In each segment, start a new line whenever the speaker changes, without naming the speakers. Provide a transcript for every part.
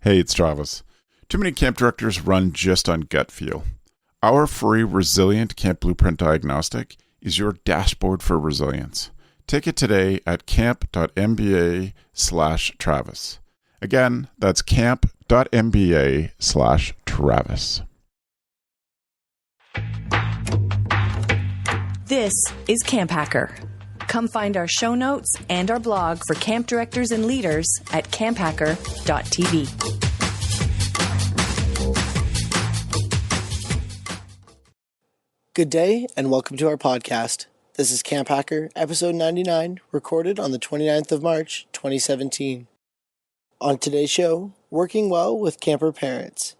Hey, it's Travis. Too many camp directors run just on gut feel. Our free Resilient Camp Blueprint Diagnostic is your dashboard for resilience. Take it today at camp.mba/Travis. Again, that's camp.mba/Travis.
This is CampHacker. Come find our show notes and our blog for camp directors and leaders at camphacker.tv.
Good day and welcome to our podcast. This is CampHacker, episode 99, recorded on the 29th of March, 2017. On today's show, working well with camper parents.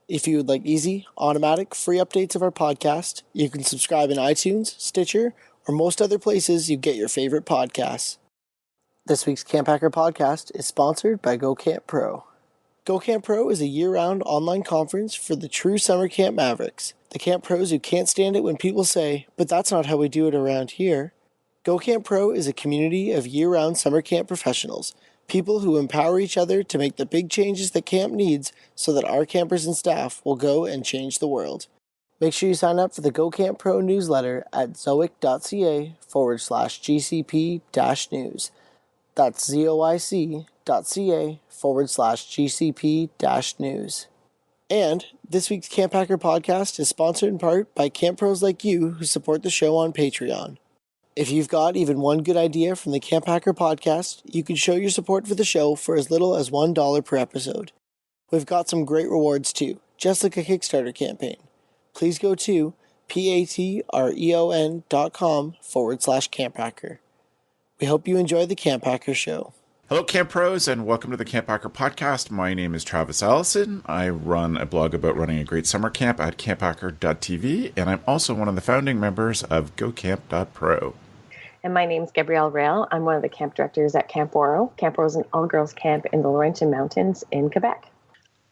If you would like easy, automatic, free updates of our podcast, you can subscribe in iTunes, Stitcher, or most other places you get your favorite podcasts. This week's CampHacker podcast is sponsored by Go Camp Pro. Go Camp Pro is a year-round online conference for the true summer camp mavericks, the camp pros who can't stand it when people say, "But that's not how we do it around here." Go Camp Pro is a community of year-round summer camp professionals, people who empower each other to make the big changes that camp needs so that our campers and staff will go and change the world. Make sure you sign up for the Go Camp Pro newsletter at zoic.ca/GCP-news. That's zoic.ca/GCP-news. And this week's CampHacker podcast is sponsored in part by camp pros like you who support the show on Patreon. If you've got even one good idea from the CampHacker podcast, you can show your support for the show for as little as $1 per episode. We've got some great rewards too, just like a Kickstarter campaign. Please go to patreon.com/CampHacker. We hope you enjoy the CampHacker show.
Hello, Camp Pros, and welcome to the CampHacker podcast. My name is Travis Allison. I run a blog about running a great summer camp at camphacker.tv, and I'm also one of the founding members of gocamp.pro.
And my name's Gabrielle Rail. I'm one of the camp directors at Camp Oro. Camp Oro is an all-girls camp in the Laurentian Mountains in Quebec.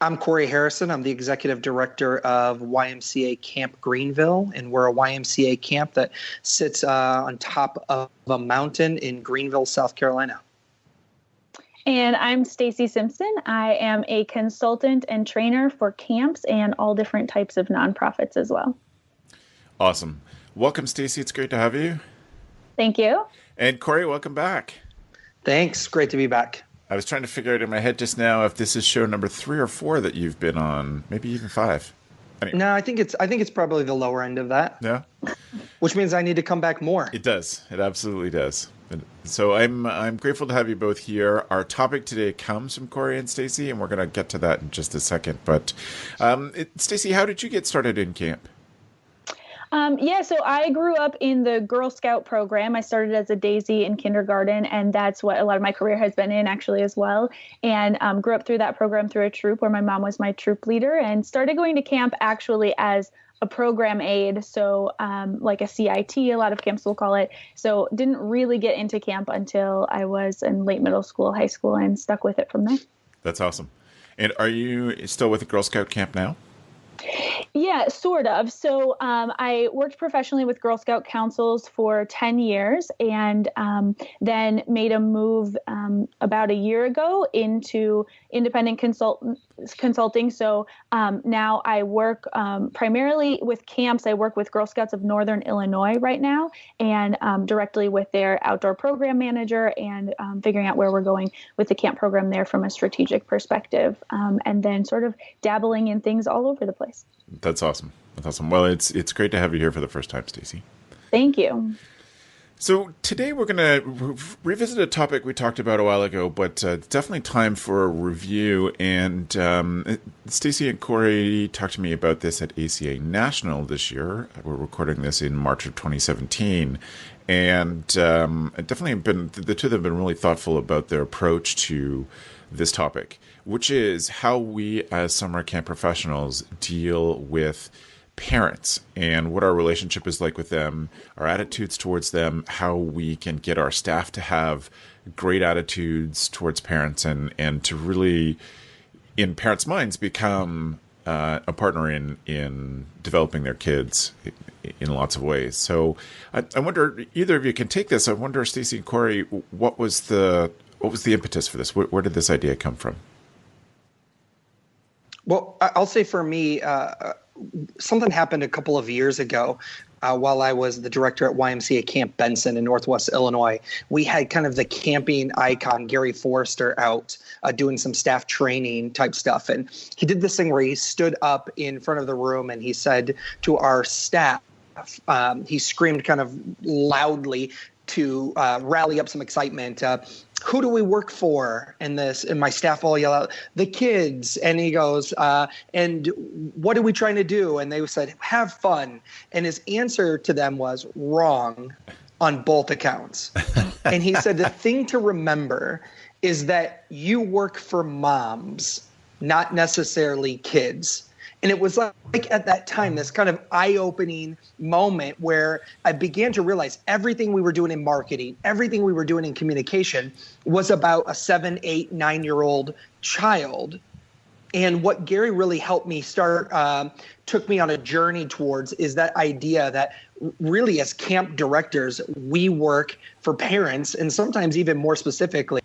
I'm Corey Harrison. I'm the executive director of YMCA Camp Greenville, and we're a YMCA camp that sits on top of a mountain in Greenville, South Carolina.
And I'm Stacy Simpson. I am a consultant and trainer for camps and all different types of nonprofits as well.
Awesome. Welcome, Stacy. It's great to have you.
Thank you.
And Corey, welcome back.
Thanks. Great to be back.
I was trying to figure out in my head just now if this is show number 3 or 4 that you've been on, maybe even 5. Anyway.
No, I think it's probably the lower end of that.
Yeah.
Which means I need to come back more.
It does. It absolutely does. So I'm grateful to have you both here. Our topic today comes from Corey and Stacy, and we're going to get to that in just a second. But Stacy, how did you get started in camp?
So I grew up in the Girl Scout program. I started as a daisy in kindergarten, and that's what a lot of my career has been in actually as well. And grew up through that program through a troop where my mom was my troop leader, and started going to camp actually as a program aide. So like a CIT, a lot of camps will call it. So didn't really get into camp until I was in late middle school, high school, and stuck with it from there. That's
awesome. And are you still with the Girl Scout camp now?
Yeah, sort of. So I worked professionally with Girl Scout councils for 10 years and then made a move about a year ago into independent consulting. So now I work primarily with camps. I work with Girl Scouts of Northern Illinois right now and directly with their outdoor program manager and figuring out where we're going with the camp program there from a strategic perspective and then sort of dabbling in things all over the place.
That's awesome. That's awesome. Well, it's great to have you here for the first time, Stacy.
Thank you.
So today we're going to revisit a topic we talked about a while ago, but it's definitely time for a review. And Stacy and Corey talked to me about this at ACA National this year. We're recording this in March of 2017. And definitely the two of them have been really thoughtful about their approach to this topic, which is how we as summer camp professionals deal with parents and what our relationship is like with them, our attitudes towards them, how we can get our staff to have great attitudes towards parents and to really, in parents' minds, become a partner in developing their kids in lots of ways. So I wonder, either of you can take this. I wonder, Stacy and Corey, what was the impetus for this? Where did this idea come from?
Well, I'll say for me, something happened a couple of years ago while I was the director at YMCA Camp Benson in Northwest Illinois. We had kind of the camping icon, Gary Forrester, out doing some staff training type stuff. And he did this thing where he stood up in front of the room and he said to our staff, he screamed kind of loudly to rally up some excitement. Who do we work for in this? And my staff all yell out, the kids. And he goes, and what are we trying to do? And they said, have fun. And his answer to them was wrong on both accounts. And he said, the thing to remember is that you work for moms, not necessarily kids. And it was like at that time, this kind of eye-opening moment where I began to realize everything we were doing in marketing, everything we were doing in communication was about a 7, 8, 9-year-old child. And what Gary really helped me start, took me on a journey towards is that idea that really as camp directors, we work for parents, and sometimes even more specifically,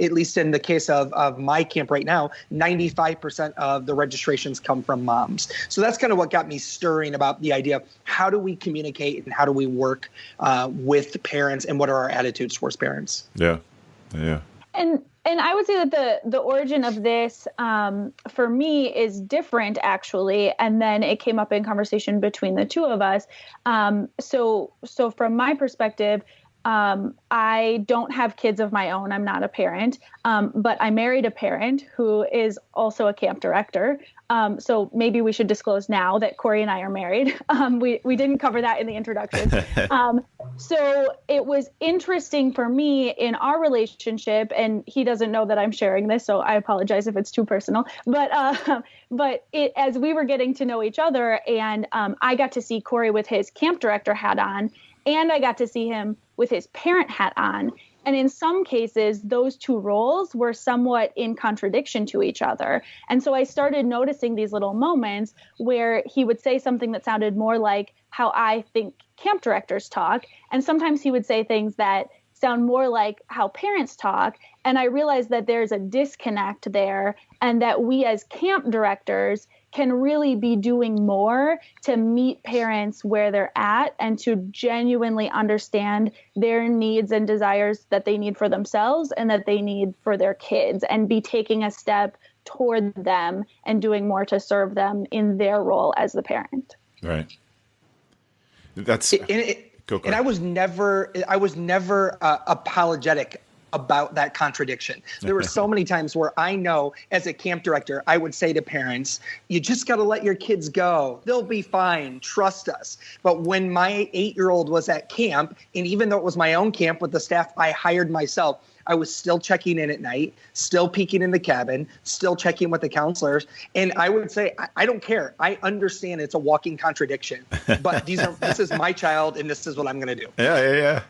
at least in the case of my camp right now, 95% of the registrations come from moms. So that's kind of what got me stirring about the idea of how do we communicate and how do we work with parents and what are our attitudes towards parents?
Yeah.
And I would say that the origin of this for me is different, actually. And then it came up in conversation between the two of us. So from my perspective, I don't have kids of my own. I'm not a parent, but I married a parent who is also a camp director. So maybe we should disclose now that Corey and I are married. We didn't cover that in the introduction. So it was interesting for me in our relationship, and he doesn't know that I'm sharing this, so I apologize if it's too personal. But as we were getting to know each other, and I got to see Corey with his camp director hat on, and I got to see him with his parent hat on. And in some cases, those two roles were somewhat in contradiction to each other. And so I started noticing these little moments where he would say something that sounded more like how I think camp directors talk. And sometimes he would say things that sound more like how parents talk. And I realized that there's a disconnect there, and that we as camp directors can really be doing more to meet parents where they're at and to genuinely understand their needs and desires that they need for themselves and that they need for their kids, and be taking a step toward them and doing more to serve them in their role as the parent.
Right. That's
and I was never apologetic about that contradiction. There were so many times where I know as a camp director, I would say to parents, you just got to let your kids go. They'll be fine. Trust us. But when my 8-year-old was at camp, and even though it was my own camp with the staff I hired myself, I was still checking in at night, still peeking in the cabin, still checking with the counselors. And I would say, I don't care. I understand it's a walking contradiction, but this is my child and this is what I'm going to do.
Yeah.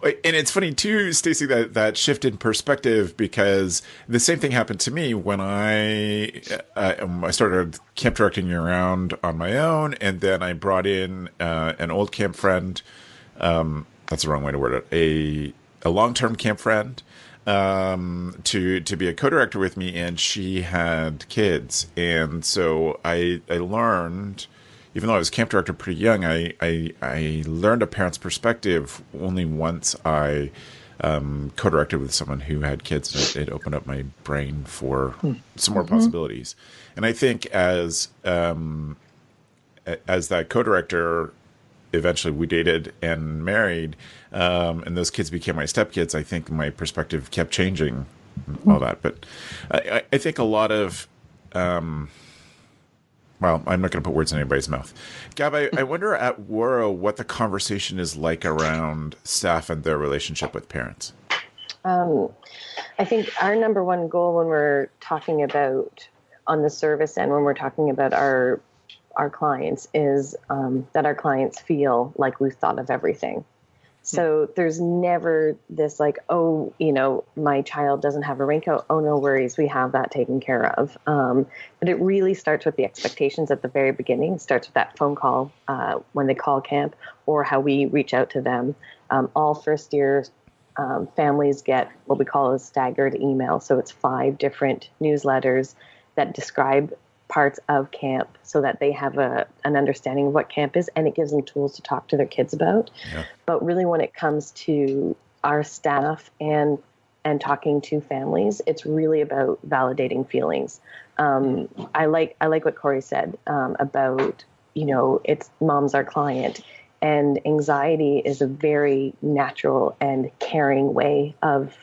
And it's funny too, Stacey, that shift in perspective, because the same thing happened to me when I started camp directing year-round on my own, and then I brought in an old camp friend. That's the wrong way to word it. A long-term camp friend to be a co-director with me, and she had kids, and so I learned. Even though I was camp director pretty young, I learned a parent's perspective only once I co-directed with someone who had kids. It opened up my brain for some more possibilities. And I think as that co-director, eventually we dated and married, and those kids became my stepkids, I think my perspective kept changing, all that. But I think a lot of... well, I'm not going to put words in anybody's mouth. Gab, I wonder at Woro what the conversation is like around staff and their relationship with parents.
I think our number one goal when we're talking about on the service end, when we're talking about our clients, is that our clients feel like we've thought of everything. So there's never this like, oh, my child doesn't have a raincoat. Oh, no worries. We have that taken care of. But it really starts with the expectations at the very beginning. It starts with that phone call when they call camp, or how we reach out to them. All first year families get what we call a staggered email. So it's 5 different newsletters that describe parts of camp so that they have an understanding of what camp is, and it gives them tools to talk to their kids about. Yeah. But really, when it comes to our staff and talking to families, it's really about validating feelings. I like what Corey said about, it's mom's our client, and anxiety is a very natural and caring way of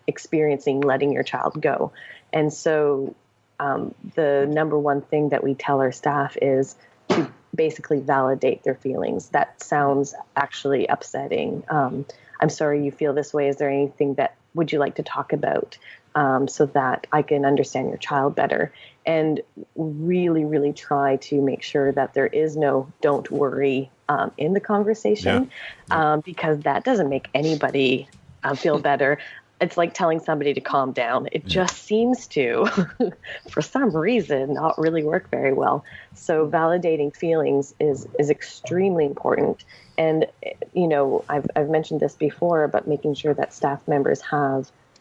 experiencing letting your child go. And so the number one thing that we tell our staff is to basically validate their feelings. That sounds actually upsetting. I'm sorry you feel this way. Is there anything that would you like to talk about so that I can understand your child better? And really, really try to make sure that there is no don't worry in the conversation, because that doesn't make anybody feel better. It's like telling somebody to calm down. It just seems to, for some reason, not really work very well. So validating feelings is extremely important. And, I've mentioned this before, but making sure that staff members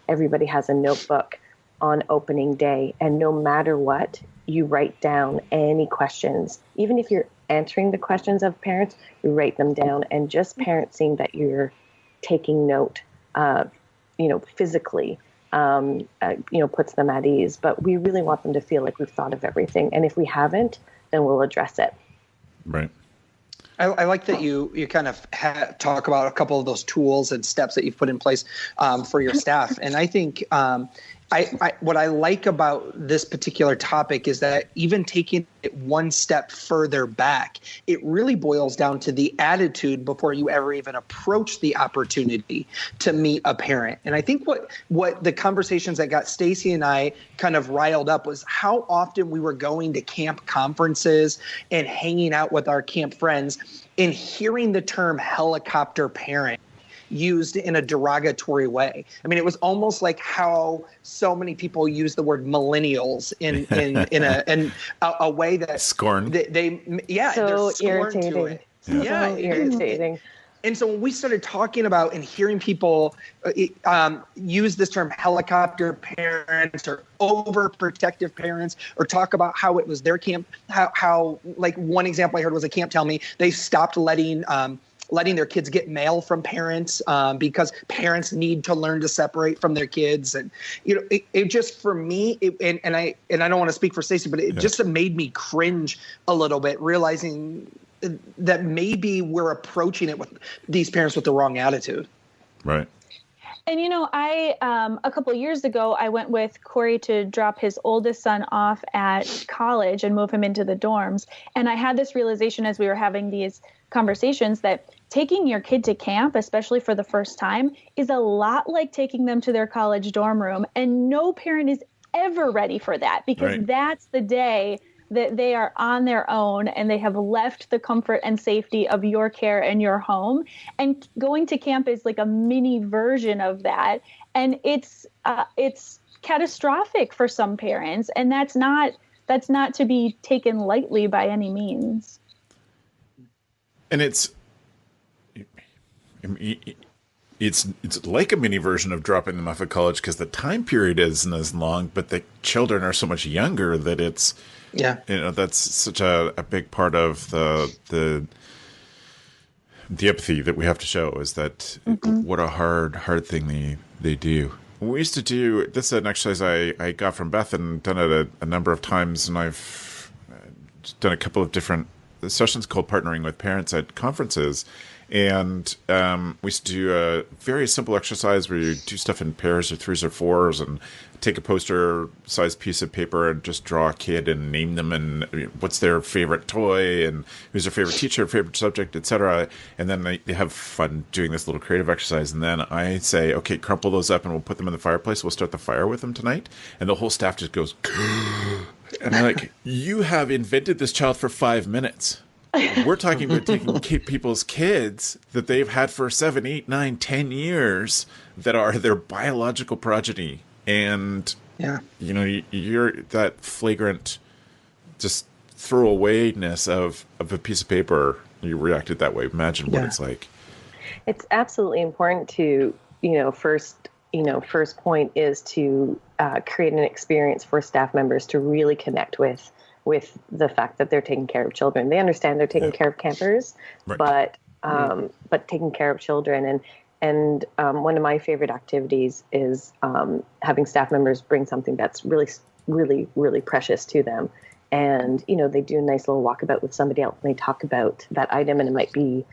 everybody has a notebook on opening day. And no matter what, you write down any questions. Even if you're answering the questions of parents, you write them down. And just parents seeing that you're taking note physically, puts them at ease. But we really want them to feel like we've thought of everything. And if we haven't, then we'll address it.
Right.
I like that you kind of talk about a couple of those tools and steps that you've put in place for your staff. And I think what I like about this particular topic is that even taking it one step further back, it really boils down to the attitude before you ever even approach the opportunity to meet a parent. And I think what the conversations that got Stacy and I kind of riled up was how often we were going to camp conferences and hanging out with our camp friends and hearing the term helicopter parent used in a derogatory way. I mean, it was almost like how so many people use the word millennials in a way that
scorn.
They're irritating.
To it.
Yeah, so irritating.
And so when we started talking about and hearing people use this term helicopter parents or overprotective parents, or talk about how it was their camp, how like one example I heard was a camp tell me they stopped letting their kids get mail from parents because parents need to learn to separate from their kids. And, it just, for me, and I don't want to speak for Stacey, but it just made me cringe a little bit, realizing that maybe we're approaching it with these parents with the wrong attitude.
Right.
And, I, a couple of years ago, I went with Corey to drop his oldest son off at college and move him into the dorms. And I had this realization as we were having these conversations that taking your kid to camp, especially for the first time, is a lot like taking them to their college dorm room. And no parent is ever ready for that, because that's the day that they are on their own and they have left the comfort and safety of your care and your home. And going to camp is like a mini version of that. And it's catastrophic for some parents. And that's not to be taken lightly by any means.
And it's like a mini version of dropping them off at college, because the time period isn't as long, but the children are so much younger that it's, that's such a big part of the empathy that we have to show, is that what a hard thing they do. We used to do this, an exercise I got from Beth and done it a number of times, and I've done a couple of different sessions called Partnering with Parents at conferences. And we used to do a very simple exercise where you do stuff in pairs or threes or fours, and take a poster-sized piece of paper and just draw a kid and name them, and what's their favorite toy, and who's their favorite teacher, favorite subject, etc. And then they have fun doing this little creative exercise. And then I say, okay, crumple those up and we'll put them in the fireplace. We'll start the fire with them tonight. And the whole staff just goes, and I'm like, you have invented this child for 5 minutes. We're talking about taking people's kids that they've had for 7, 8, 9, 10 years that are their biological progeny. And, you're that flagrant, just throwawayness of a piece of paper. You reacted that way. Imagine what it's like.
It's absolutely important to first point is to create an experience for staff members to really connect with the fact that they're taking care of children. They understand they're taking care of campers,
Right.
but taking care of children. And one of my favorite activities is having staff members bring something that's really, really, really precious to them. And, they do a nice little walkabout with somebody else, and they talk about that item, and it might be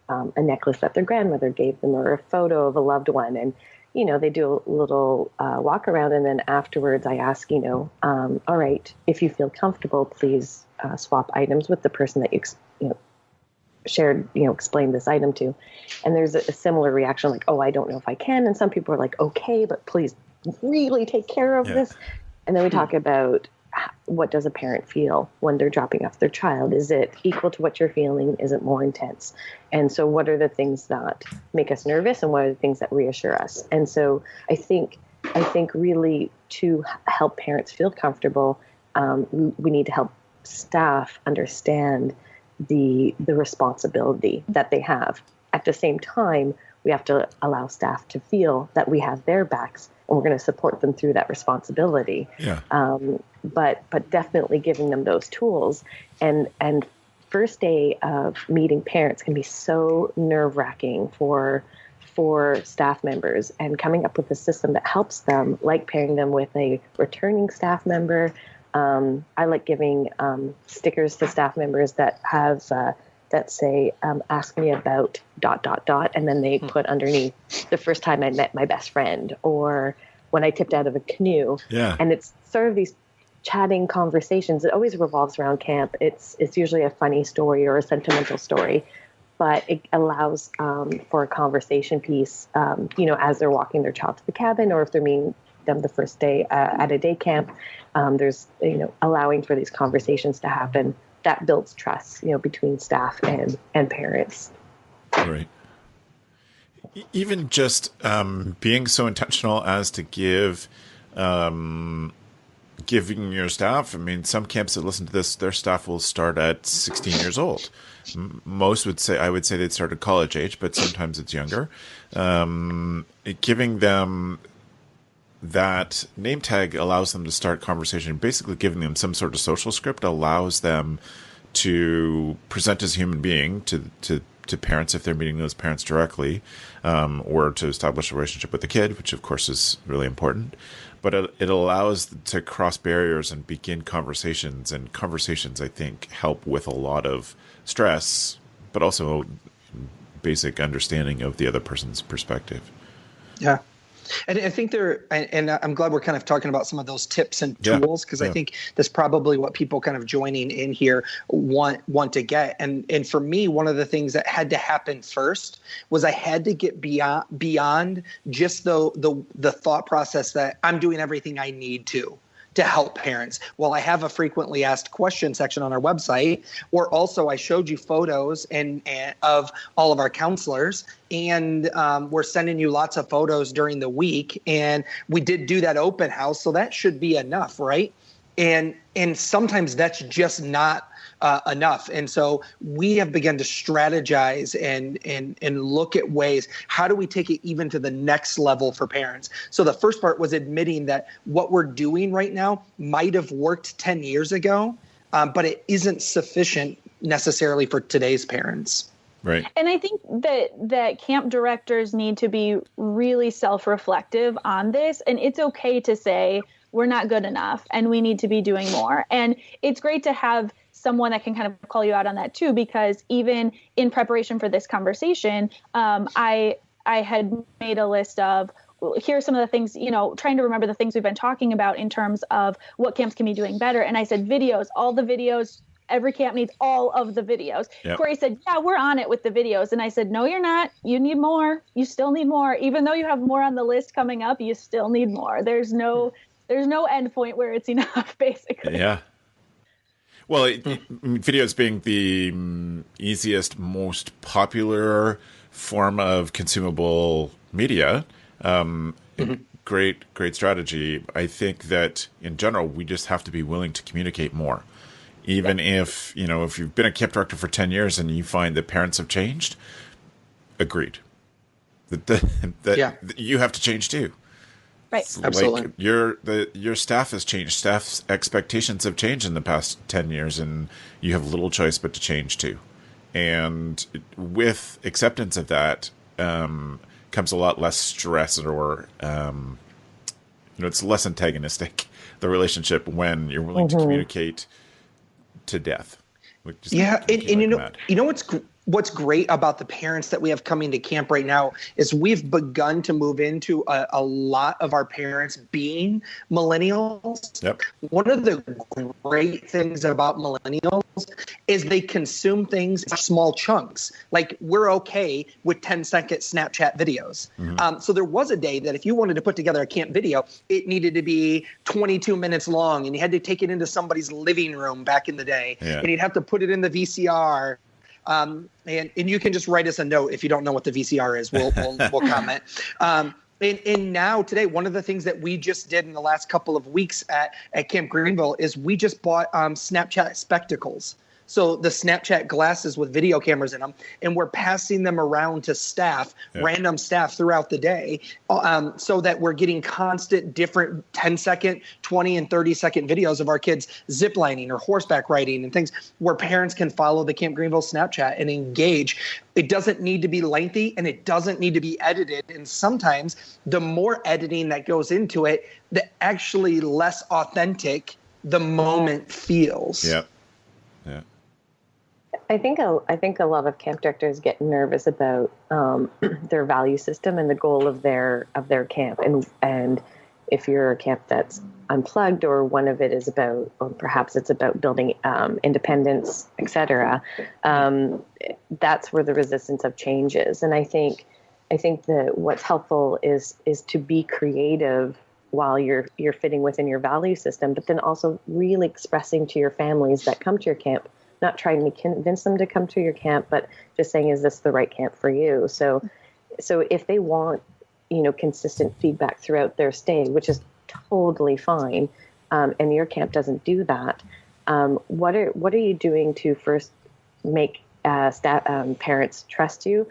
a necklace that their grandmother gave them, or a photo of a loved one. And, they do a little walk around, and then afterwards I ask, all right, if you feel comfortable, please swap items with the person that you shared, explained this item to. And there's a similar reaction, like, oh, I don't know if I can. And some people are like, okay, but please really take care of this. And then we talk about, what does a parent feel when they're dropping off their child? Is it equal to what you're feeling? Is it more intense? And so what are the things that make us nervous, and what are the things that reassure us? And so I think really, to help parents feel comfortable, we need to help staff understand the responsibility that they have. At the same time, we have to allow staff to feel that we have their backs, and we're going to support them through that responsibility.
Yeah.
But definitely giving them those tools. And first day of meeting parents can be so nerve-wracking for staff members, and coming up with a system that helps them, like pairing them with a returning staff member. I like giving stickers to staff members that have that say, ask me about ... And then they put underneath, the first time I met my best friend, or when I tipped out of a canoe.
Yeah.
And it's sort of these chatting conversations. It always revolves around camp. It's usually a funny story or a sentimental story, but it allows for a conversation piece, as they're walking their child to the cabin, or if they're meeting them the first day at a day camp. There's, allowing for these conversations to happen. That builds trust, between staff and parents.
Right. Even just being so intentional as to giving your staff. I mean, some camps that listen to this, their staff will start at 16 years old. Most I would say they'd start at college age, but sometimes it's younger. Giving them that name tag allows them to start conversation. Basically, giving them some sort of social script allows them to present as a human being to parents if they're meeting those parents directly, or to establish a relationship with the kid, which of course is really important. But it allows to cross barriers and begin conversations, and conversations, I think, help with a lot of stress, but also basic understanding of the other person's perspective.
Yeah. And I think and I'm glad we're kind of talking about some of those tips and tools, because I think that's probably what people kind of joining in here want to get. And for me, one of the things that had to happen first was I had to get beyond just the thought process that I'm doing everything I need to help parents. Well, I have a frequently asked question section on our website, or also I showed you photos and of all of our counselors, and we're sending you lots of photos during the week, and we did do that open house, so that should be enough, right? And sometimes that's just not enough. And so we have begun to strategize and look at ways, how do we take it even to the next level for parents? So the first part was admitting that what we're doing right now might have worked 10 years ago, but it isn't sufficient necessarily for today's parents.
Right.
And I think that camp directors need to be really self-reflective on this. And it's okay to say, we're not good enough and we need to be doing more. And it's great to have someone that can kind of call you out on that too, because even in preparation for this conversation, I had made a list of, here are some of the things, trying to remember the things we've been talking about in terms of what camps can be doing better. And I said, videos, all the videos, every camp needs all of the videos. Yep. Corey said, yeah, we're on it with the videos. And I said, no, you're not. You need more. You still need more. Even though you have more on the list coming up, you still need more. There's no end point where it's enough, basically.
Yeah. Well, videos being the easiest, most popular form of consumable media, great strategy. I think that in general, we just have to be willing to communicate more. Even if you've been a camp director for 10 years and you find that parents have changed, agreed. that you have to change too.
Right.
Absolutely.
Like your staff has changed. Staff's expectations have changed in the past 10 years, and you have little choice but to change too. And with acceptance of that comes a lot less stress, or it's less antagonistic, the relationship, when you're willing to communicate to death.
And what's great about the parents that we have coming to camp right now is we've begun to move into a lot of our parents being millennials.
Yep.
One of the great things about millennials is they consume things in small chunks. Like, we're okay with 10-second Snapchat videos. So there was a day that if you wanted to put together a camp video, it needed to be 22 minutes long, and you had to take it into somebody's living room back in the day, and you'd have to put it in the VCR. And you can just write us a note if you don't know what the VCR is. We'll comment. And now today, one of the things that we just did in the last couple of weeks at Camp Greenville is we just bought Snapchat spectacles. So the Snapchat glasses with video cameras in them, and we're passing them around to staff, random staff throughout the day, so that we're getting constant different 10-second, 20 and 30-second videos of our kids ziplining or horseback riding and things where parents can follow the Camp Greenville Snapchat and engage. It doesn't need to be lengthy, and it doesn't need to be edited. And sometimes the more editing that goes into it, the actually less authentic the moment feels.
Yeah.
I think a lot of camp directors get nervous about their value system and the goal of their camp, and if you're a camp that's unplugged, or one of it is about, or perhaps it's about building independence, etc. That's where the resistance of change is. And I think that what's helpful is to be creative while you're fitting within your value system, but then also really expressing to your families that come to your camp, not trying to convince them to come to your camp, but just saying, is this the right camp for you? So if they want, consistent feedback throughout their stay, which is totally fine, and your camp doesn't do that, what are you doing to first make parents trust you,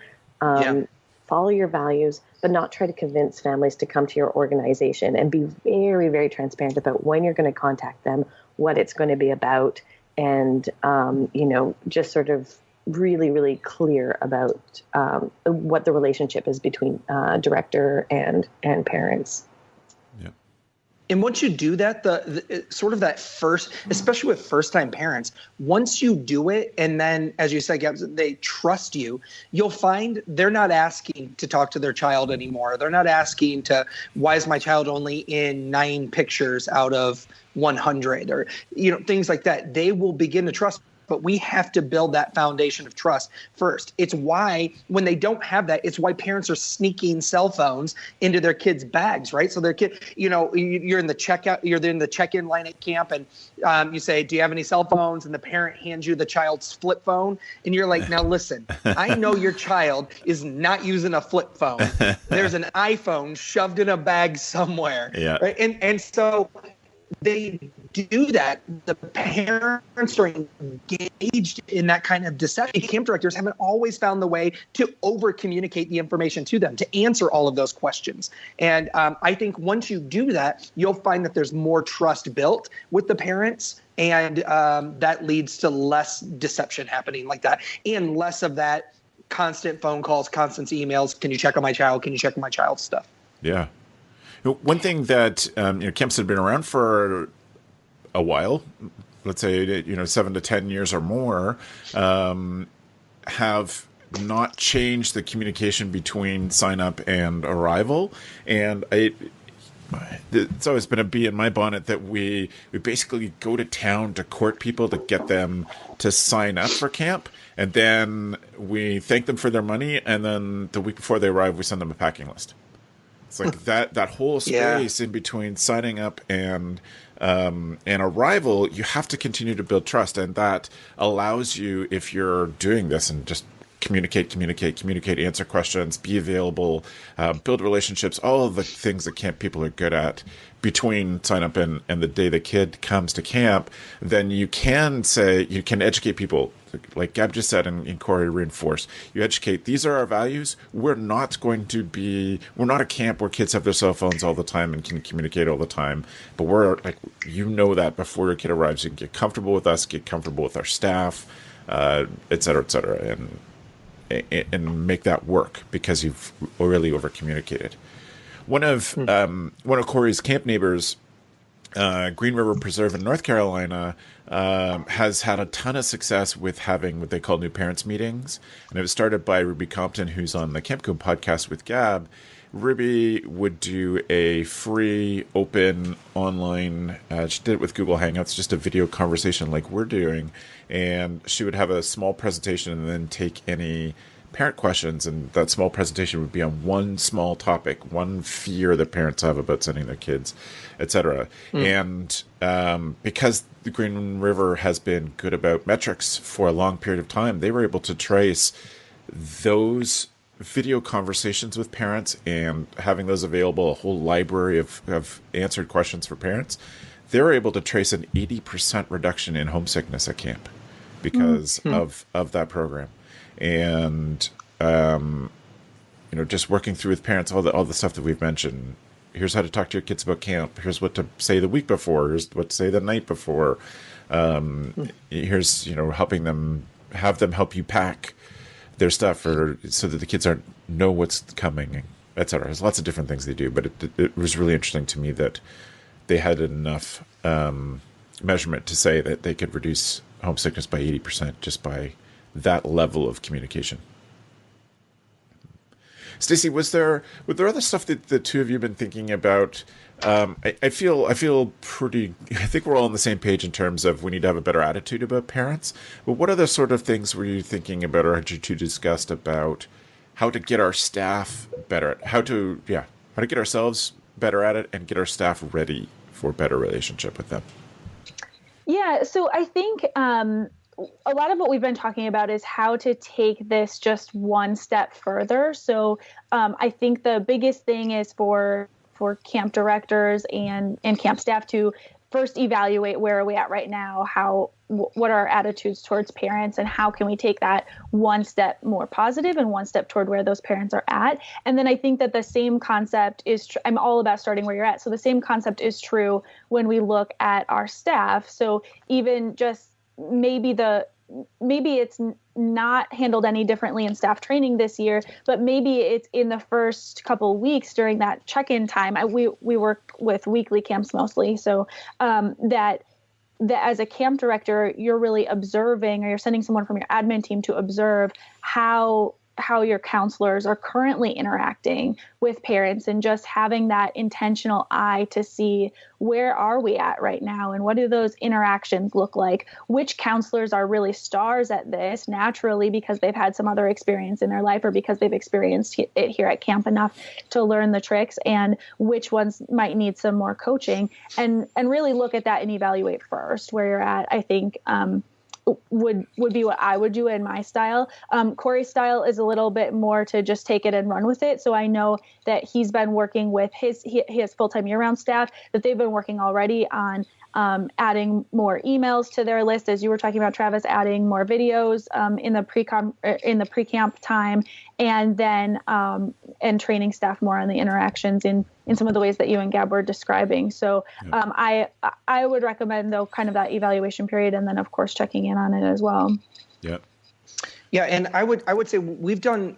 follow your values, but not try to convince families to come to your organization, and be very, very transparent about when you're going to contact them, what it's going to be about, and, just sort of really, really clear about what the relationship is between director and parents.
Yeah.
And once you do that, the sort of that first, especially with first-time parents, once you do it, and then, as you said, Gabs, they trust you, you'll find they're not asking to talk to their child anymore. They're not asking to, why is my child only in 9 pictures out of 100, or things like that. They will begin to trust. But we have to build that foundation of trust first. It's why, when they don't have that, it's why parents are sneaking cell phones into their kids' bags, right? So their kid, you're in the checkout, you're in the check-in line at camp, and you say, do you have any cell phones? And the parent hands you the child's flip phone, and you're like, now listen, I know your child is not using a flip phone. There's an iPhone shoved in a bag somewhere, right? And so they do that. The parents are engaged in that kind of deception. Camp directors haven't always found the way to over-communicate the information to them, to answer all of those questions. And I think once you do that, you'll find that there's more trust built with the parents, and that leads to less deception happening like that, and less of that constant phone calls, constant emails. Can you check on my child? Can you check on my child's stuff?
Yeah. One thing that camps have been around for a while, let's say 7 to 10 years or more, have not changed the communication between sign up and arrival, and it's always been a bee in my bonnet that we basically go to town to court people to get them to sign up for camp, and then we thank them for their money, and then the week before they arrive, we send them a packing list. It's like that whole space in between signing up and arrival, you have to continue to build trust, and that allows you, if you're doing this, and just communicate, answer questions, be available, build relationships, all of the things that camp people are good at, between sign up and the day the kid comes to camp, then you can educate people. Like Gab just said, and Corey reinforced, you educate, these are our values. We're not a camp where kids have their cell phones all the time and can communicate all the time. But we're like, that before your kid arrives, you can get comfortable with us, get comfortable with our staff, et cetera, and make that work because you've really over communicated. One of Corey's camp neighbors, Green River Preserve in North Carolina, has had a ton of success with having what they call new parents meetings. And it was started by Ruby Compton, who's on the Camp Code podcast with Gab. Ruby would do a free, open, online, she did it with Google Hangouts, just a video conversation like we're doing. And she would have a small presentation and then take any parent questions, and that small presentation would be on one small topic, one fear that parents have about sending their kids, etc. And because the Green River has been good about metrics for a long period of time, they were able to trace those video conversations with parents and having those available, a whole library of answered questions for parents. They were able to trace an 80% reduction in homesickness at camp because of that program. And just working through with parents all the stuff that we've mentioned. Here's how to talk to your kids about camp. Here's what to say the week before. Here's what to say the night before. Here's helping them help you pack their stuff so that the kids know what's coming, etc. There's lots of different things they do, but it was really interesting to me that they had enough measurement to say that they could reduce homesickness by 80% just by that level of communication. Stacey, were there other stuff that the two of you have been thinking about? I feel pretty. I think we're all on the same page in terms of we need to have a better attitude about parents. But what other sort of things were you thinking about, or had you two discussed about how to get our staff better at how to get ourselves better at it and get our staff ready for a better relationship with them?
Yeah, so I think a lot of what we've been talking about is how to take this just one step further. So I think the biggest thing is for camp directors and camp staff to first evaluate where are we at right now, what are our attitudes towards parents, and how can we take that one step more positive and one step toward where those parents are at. And then I think that the same concept is I'm all about starting where you're at. So the same concept is true when we look at our staff. So even just maybe it's not handled any differently in staff training this year, but maybe it's in the first couple of weeks during that check-in time. We work with weekly camps mostly, so that as a camp director, you're really observing, or you're sending someone from your admin team to observe how your counselors are currently interacting with parents, and just having that intentional eye to see where are we at right now and what do those interactions look like. Which counselors are really stars at this naturally because they've had some other experience in their life or because they've experienced it here at camp enough to learn the tricks, and which ones might need some more coaching, and really look at that and evaluate first where you're at. I think would be what I would do in my style. Corey's style is a little bit more to just take it and run with it. So I know that he's been working with he has full-time year-round staff, that they've been working already on adding more emails to their list, as you were talking about, Travis, adding more videos in the pre-camp time, and then and training staff more on the interactions in some of the ways that you and Gab were describing. So I would recommend, though, kind of that evaluation period, and then of course checking in on it as well.
Yeah.
Yeah, and I would say we've done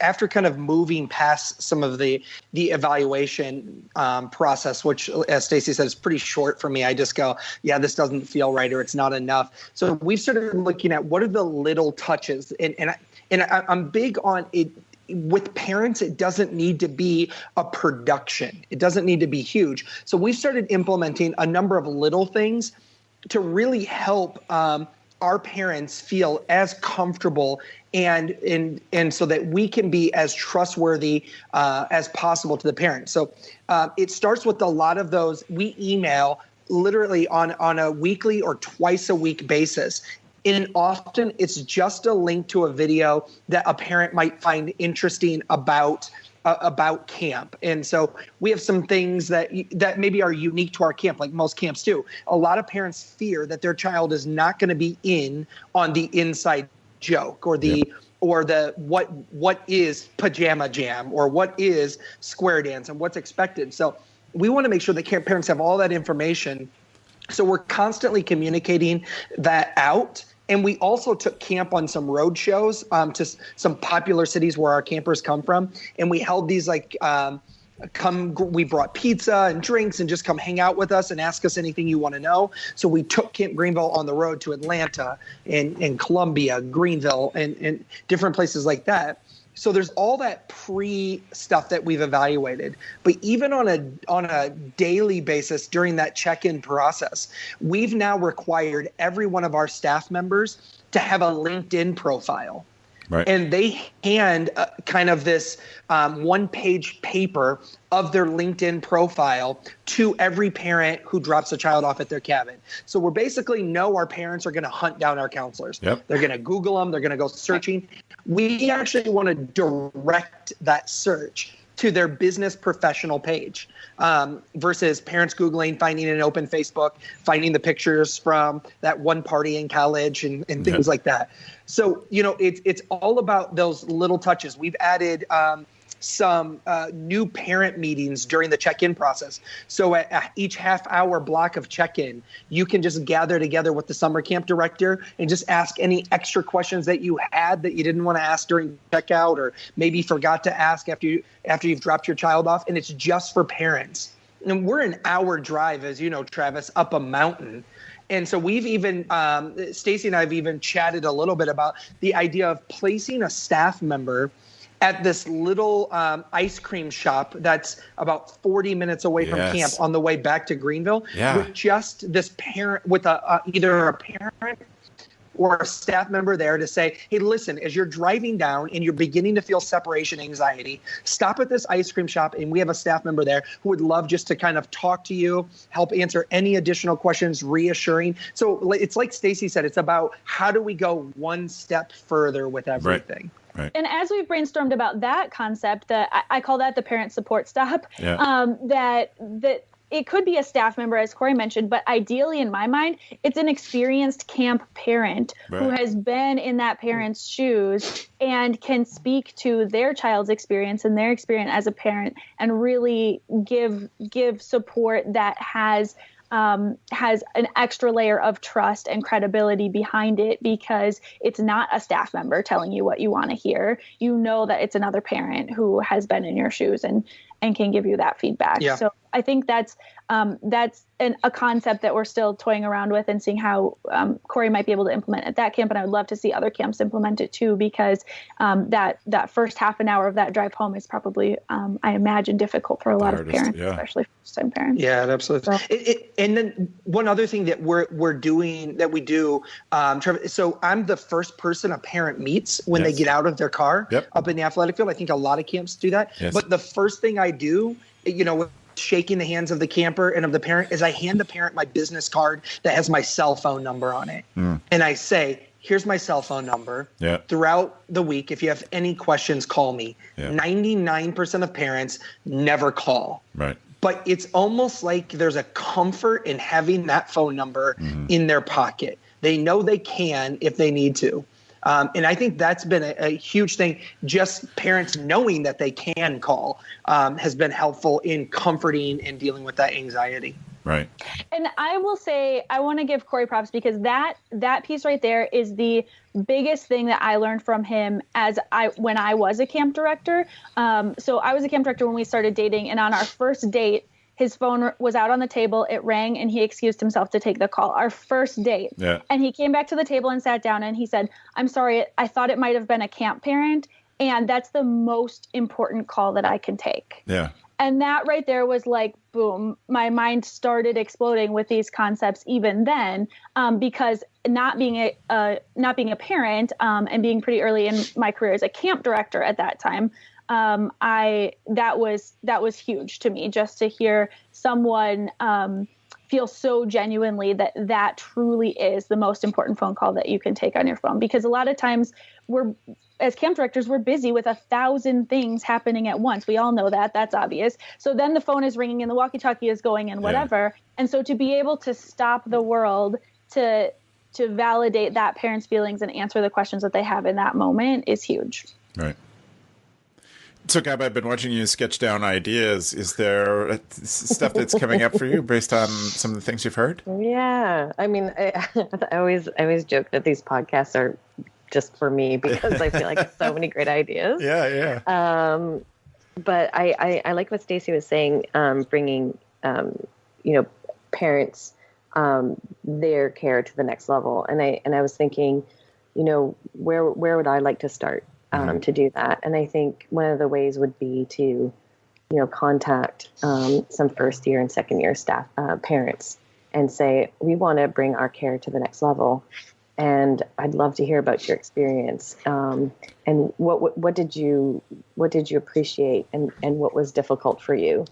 after kind of moving past some of the evaluation process, which, as Stacey said, is pretty short for me. I just go, yeah, this doesn't feel right, or it's not enough. So we've started looking at what are the little touches, and I'm big on it. With parents, it doesn't need to be a production. It doesn't need to be huge. So we've started implementing a number of little things to really help our parents feel as comfortable and so that we can be as trustworthy as possible to the parents. So it starts with a lot of those. We email literally on a weekly or twice a week basis. And often it's just a link to a video that a parent might find interesting about about camp. And so we have some things that maybe are unique to our camp, like most camps do. A lot of parents fear that their child is not going to be in on the inside joke or the what is pajama jam or what is square dance and what's expected. So we want to make sure that camp parents have all that information. So we're constantly communicating that out. And we also took camp on some road shows to some popular cities where our campers come from. And we held these we brought pizza and drinks and just come hang out with us and ask us anything you want to know. So we took Camp Greenville on the road to Atlanta and Columbia, Greenville, and different places like that. So there's all that pre stuff that we've evaluated. But even on a daily basis during that check-in process, we've now required every one of our staff members to have a LinkedIn profile.
Right.
And they hand kind of this one-page paper of their LinkedIn profile to every parent who drops a child off at their cabin. So we're basically know our parents are going to hunt down our counselors.
Yep.
They're going to Google them. They're going to go searching. We actually want to direct that search to their business professional page versus parents Googling, finding an open Facebook, finding the pictures from that one party in college and things like that. So, it's all about those little touches. We've added some new parent meetings during the check-in process. So at each half-hour block of check-in, you can just gather together with the summer camp director and just ask any extra questions that you had that you didn't want to ask during checkout or maybe forgot to ask after you've dropped your child off. And it's just for parents. And we're an hour drive, as you know, Travis, up a mountain. And so we've even, Stacy and I have even chatted a little bit about the idea of placing a staff member at this little ice cream shop that's about 40 minutes away from camp on the way back to Greenville with just this parent, with either a parent or a staff member there to say, hey, listen, as you're driving down and you're beginning to feel separation anxiety, stop at this ice cream shop and we have a staff member there who would love just to kind of talk to you, help answer any additional questions, reassuring. So it's like Stacy said, it's about how do we go one step further with everything.
Right.
And as we've brainstormed about that concept, that I call that the parent support stop, that it could be a staff member, as Corey mentioned, but ideally in my mind, it's an experienced camp parent who has been in that parent's shoes and can speak to their child's experience and their experience as a parent and really give support that has an extra layer of trust and credibility behind it, because it's not a staff member telling you what you want to hear. You know that it's another parent who has been in your shoes and can give you that feedback. Yeah. So I think that's a concept that we're still toying around with and seeing how Corey might be able to implement at that camp. And I would love to see other camps implement it too, because that first half an hour of that drive home is probably, I imagine, difficult for a lot of parents, especially first-time parents.
Yeah, absolutely. So. And then one other thing that we do, Trevor, so I'm the first person a parent meets when they get out of their car up in the athletic field. I think a lot of camps do that. Yes. But the first thing I do, with shaking the hands of the camper and of the parent, is I hand the parent my business card that has my cell phone number on it. And I say, here's my cell phone number. Throughout the week, if you have any questions, call me. 99% of parents never call. Right. But it's almost like there's a comfort in having that phone number in their pocket. They know they can if they need to. And I think that's been a huge thing. Just parents knowing that they can call has been helpful in comforting and dealing with that anxiety.
Right.
And I will say, I want to give Corey props, because that piece right there is the biggest thing that I learned from him when I was a camp director. So I was a camp director when we started dating, and on our first date, his phone was out on the table, it rang, and he excused himself to take the call. Our first date. Yeah. And he came back to the table and sat down and he said, I'm sorry, I thought it might have been a camp parent, and that's the most important call that I can take. Yeah. And that right there was like, boom, my mind started exploding with these concepts even then, because not being a parent and being pretty early in my career as a camp director at that time, that was huge to me, just to hear someone feel so genuinely that that truly is the most important phone call that you can take on your phone. Because a lot of times as camp directors, we're busy with 1,000 things happening at once. We all know that. That's obvious. So then the phone is ringing and the walkie-talkie is going and whatever. Yeah. And so to be able to stop the world to validate that parent's feelings and answer the questions that they have in that moment is huge.
Right. So, Gab, I've been watching you sketch down ideas. Is there stuff that's coming up for you based on some of the things you've heard?
Yeah. I mean, I always joke that these podcasts are just for me because I feel like it's so many great ideas.
Yeah.
But I like what Stacey was saying, bringing, parents, their care to the next level. And I was thinking, where would I like to start? To do that. And I think one of the ways would be to, contact some first year and second year staff, parents, and say, we want to bring our care to the next level. And I'd love to hear about your experience. And what did you appreciate and what was difficult for you?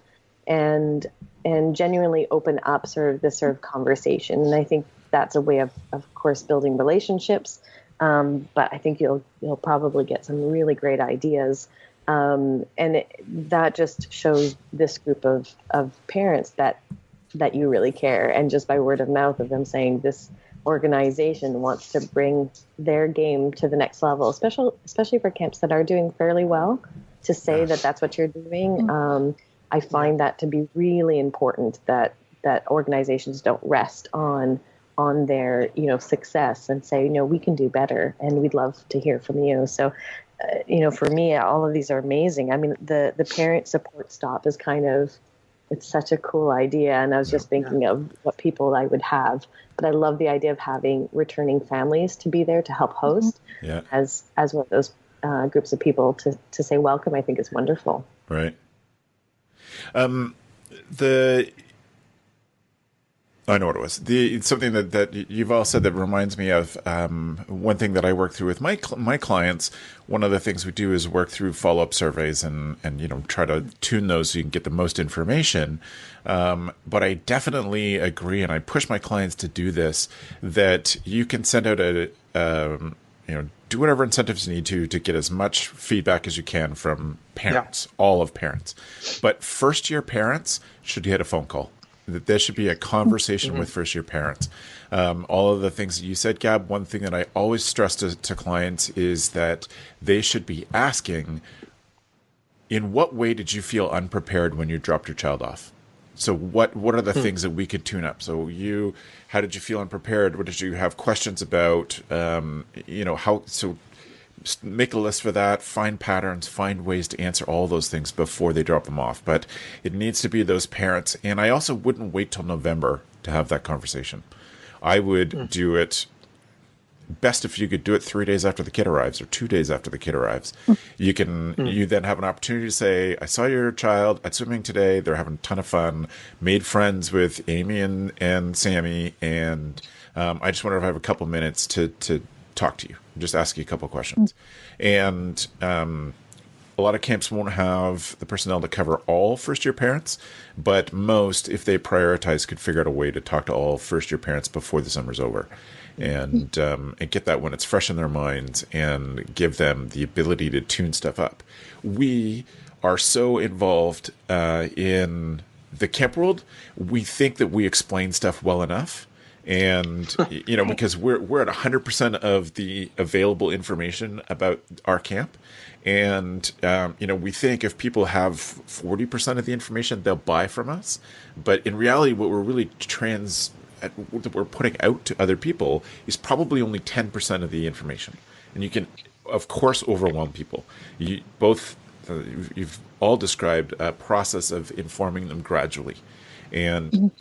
And genuinely open up sort of conversation. And I think that's a way of course, building relationships. But I think you'll probably get some really great ideas. That just shows this group of parents that you really care. And just by word of mouth of them saying this organization wants to bring their game to the next level, especially for camps that are doing fairly well, to say that that's what you're doing. I find that to be really important, that organizations don't rest on their, success and say, we can do better and we'd love to hear from you. So, for me, all of these are amazing. I mean, the parent support stop is it's such a cool idea. And I was just thinking of what people I would have, but I love the idea of having returning families to be there to help host as one of those groups of people to say welcome. I think is wonderful.
Right. I know what it was. Something that you've all said that reminds me of one thing that I work through with my clients. One of the things we do is work through follow-up surveys and try to tune those so you can get the most information. But I definitely agree, and I push my clients to do this, that you can send out do whatever incentives you need to get as much feedback as you can from parents, all of parents. But first-year parents should get a phone call. That there should be a conversation with first-year parents. All of the things that you said, Gab, one thing that I always stress to clients is that they should be asking, in what way did you feel unprepared when you dropped your child off? So what are the things that we could tune up? So how did you feel unprepared? What did you have questions about? So make a list for that, find patterns, find ways to answer all those things before they drop them off. But it needs to be those parents. And I also wouldn't wait till November to have that conversation. I would do it best if you could do it 3 days after the kid arrives or 2 days after the kid arrives. You then have an opportunity to say, I saw your child at swimming today. They're having a ton of fun, made friends with Amy and Sammy. And I just wonder if I have a couple minutes to talk to you, just ask you a couple questions. And a lot of camps won't have the personnel to cover all first-year parents, but most, if they prioritize, could figure out a way to talk to all first-year parents before the summer's over, and get that when it's fresh in their minds and give them the ability to tune stuff up. We are so involved in the camp world, we think that we explain stuff well enough. And, because we're at 100% of the available information about our camp. And, we think if people have 40% of the information, they'll buy from us. But in reality, what we're really what we're putting out to other people is probably only 10% of the information. And you can, of course, overwhelm people. You've all described a process of informing them gradually. And...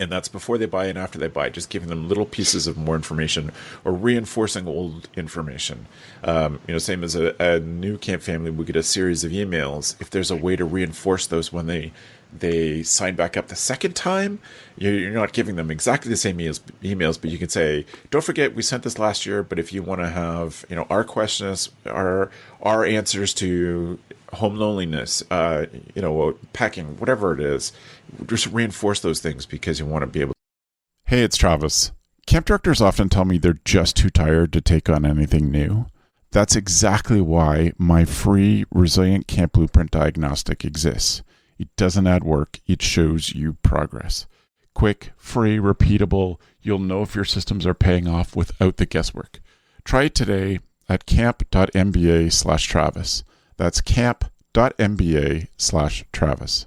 And that's before they buy and after they buy, just giving them little pieces of more information or reinforcing old information. Same as a new camp family, we get a series of emails. If there's a way to reinforce those when they they sign back up the second time, you're not giving them exactly the same emails, but you can say, don't forget we sent this last year, but if you want to have, our questions, our answers to home loneliness, packing, whatever it is, just reinforce those things because you want to be able.
Hey, it's Travis. Camp directors often tell me they're just too tired to take on anything new. That's exactly why my free Resilient Camp Blueprint Diagnostic exists. It doesn't add work, it shows you progress. Quick, free, repeatable, you'll know if your systems are paying off without the guesswork. Try it today at camp.mba/Travis. That's camp.mba/Travis.